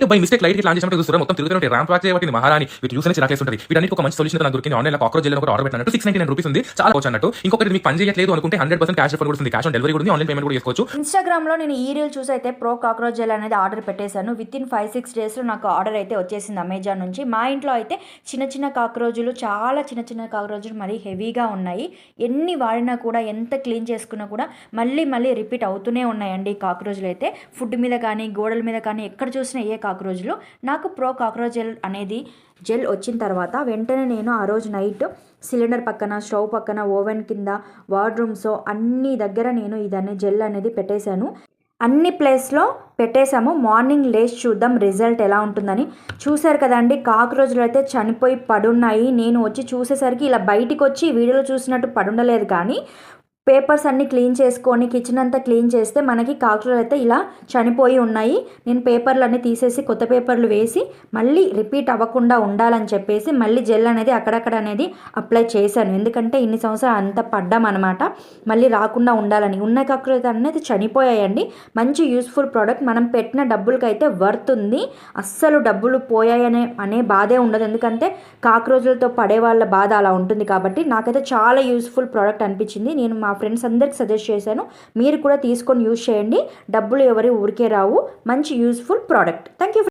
Light by mistake light plan చేసినట్టు చూస్తారు మొత్తం తిరుగుతుంటే ర్యాంప్ వాచ్ చేయబట్టి మహారాణి వీటి యూస్ అనేది చిరాకేస్తుంటది. వీటన్నిటికి ఒక మంచి సొల్యూషన్ నాకు దొరికింది. ఆన్లైన్ కాక్రోచ్ జెల్ ఒకటి ఆర్డర్ పెట్టినట్టు 699 రూపీస్ ఉంది, చాలా కోచ్ అన్నట్టు. ఇంకొకటి మీకు పని చేయట్లేదు అనుకుంటే 100% క్యాష్ రిఫండ్ కూడా ఉంది, క్యాష్ ఆన్ డెలివరీ కూడా ఉంది, ఆన్లైన్ పేమెంట్ కూడా చేసుకోవచ్చు. ఇన్స్టాగ్రామ్ లో నేను ఈ రీల్ చూసి అయితే ప్రో కాక్రోచ్ జెల్ అనేది ఆర్డర్ పెట్టేశాను. విత్ ఇన్ 5-6 డేస్ లో నాకు ఆర్డర్ అయితే వచ్చేసింది అమెజాన్ నుంచి. మా ఇంట్లో అయితే చిన్న చిన్న కాక్రోజులు, చాలా చిన్న చిన్న కాక్రోజులు మరీ హెవీగా ఉన్నాయి. ఎన్ని వాడినా కూడా, ఎంత క్లీన్ చేసుకున్నా కూడా మళ్ళీ మళ్ళీ రిపీట్ అవుతూనే ఉన్నాయండి ఈ కాక్రోజులు అయితే. ఫుడ్ మీద కానీ, గోడల మీద కానీ ఎక్కడ చూసినా ఏ కాక్రోజులు. నాకు ప్రో కాక్రోచ్ జెల్ అనేది జెల్ వచ్చిన తర్వాత వెంటనే నేను ఆ రోజు నైట్ సిలిండర్ పక్కన, స్టవ్ పక్కన, ఓవెన్ కింద, వార్డ్రూమ్స్ అన్ని దగ్గర నేను ఇదనే జెల్ అనేది పెట్టేశాను. అన్ని ప్లేస్లో పెట్టేశాము. మార్నింగ్ లేచి చూద్దాం రిజల్ట్ ఎలా ఉంటుందని. చూశారు కదండి, కాక్రోచ్లు అయితే చనిపోయి పడున్నాయి. నేను వచ్చి చూసేసరికి ఇలా బయటికి వచ్చి వీడియోలో చూసినట్టు పడుండలేదు, కానీ పేపర్స్ అన్నీ క్లీన్ చేసుకొని కిచెన్ అంతా క్లీన్ చేస్తే మనకి కాక్రోచ్ అయితే ఇలా చనిపోయి ఉన్నాయి. నేను పేపర్లు అన్నీ తీసేసి కొత్త పేపర్లు వేసి మళ్ళీ రిపీట్ అవ్వకుండా ఉండాలని చెప్పేసి మళ్ళీ జెల్ అనేది అక్కడక్కడ అనేది అప్లై చేశాను. ఎందుకంటే ఇన్ని సంవత్సరాలు అంత పడ్డామన్నమాట, మళ్ళీ రాకుండా ఉండాలని. ఉన్న కాక్రోచ్ అనేది చనిపోయాయండి. మంచి యూస్ఫుల్ ప్రోడక్ట్. మనం పెట్టిన డబ్బులకి అయితే వర్త్ ఉంది. అస్సలు డబ్బులు పోయాయనే బాధే ఉండదు, ఎందుకంటే కాక్రోచ్లతో పడే వాళ్ళ బాధ అలా ఉంటుంది. కాబట్టి నాకైతే చాలా యూస్ఫుల్ ప్రోడక్ట్ అనిపించింది. నేను మా ఫ్రెండ్స్ అందరికి సజెస్ట్ చేశాను, మీరు కూడా తీసుకొని యూజ్ చేయండి. డబ్బులు ఎవరి ఊరికే రావు. మంచి యూస్ఫుల్ ప్రోడక్ట్. Thank you.